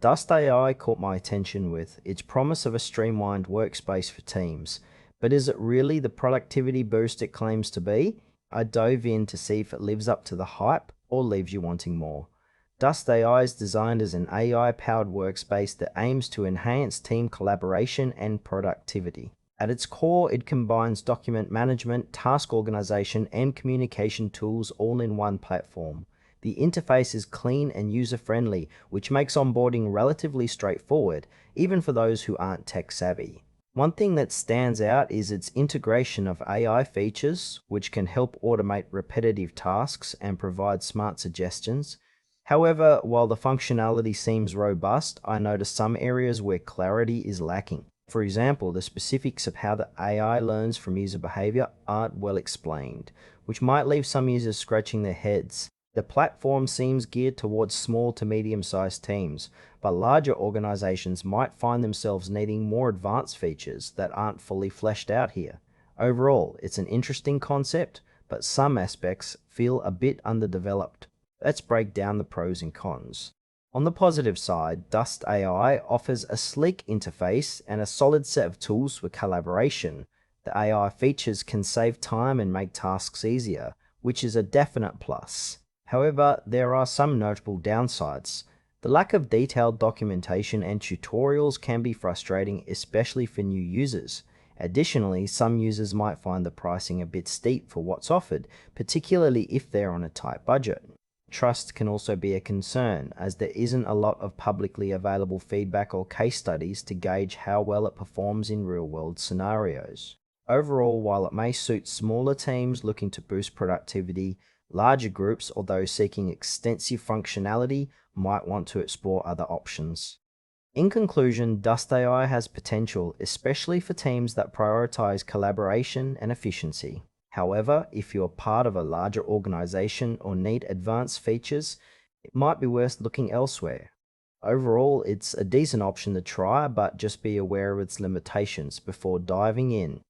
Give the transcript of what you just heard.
Dust AI caught my attention with its promise of a streamlined workspace for teams. But is it really the productivity boost it claims to be? I dove in to see if it lives up to the hype or leaves you wanting more. Dust AI is designed as an AI-powered workspace that aims to enhance team collaboration and productivity. At its core, it combines document management, task organization, and communication tools all in one platform. The interface is clean and user-friendly, which makes onboarding relatively straightforward, even for those who aren't tech-savvy. One thing that stands out is its integration of AI features, which can help automate repetitive tasks and provide smart suggestions. However, while the functionality seems robust, I notice some areas where clarity is lacking. For example, the specifics of how the AI learns from user behavior aren't well explained, which might leave some users scratching their heads. The platform seems geared towards small to medium-sized teams, but larger organizations might find themselves needing more advanced features that aren't fully fleshed out here. Overall, it's an interesting concept, but some aspects feel a bit underdeveloped. Let's break down the pros and cons. On the positive side, Dust AI offers a sleek interface and a solid set of tools for collaboration. The AI features can save time and make tasks easier, which is a definite plus. However, there are some notable downsides. The lack of detailed documentation and tutorials can be frustrating, especially for new users. Additionally, some users might find the pricing a bit steep for what's offered, particularly if they're on a tight budget. Trust can also be a concern, as there isn't a lot of publicly available feedback or case studies to gauge how well it performs in real-world scenarios. Overall, while it may suit smaller teams looking to boost productivity, larger groups or those seeking extensive functionality might want to explore other options. In conclusion, Dust AI has potential, especially for teams that prioritize collaboration and efficiency. However, if you're part of a larger organization or need advanced features, it might be worth looking elsewhere. Overall, it's a decent option to try, but just be aware of its limitations before diving in.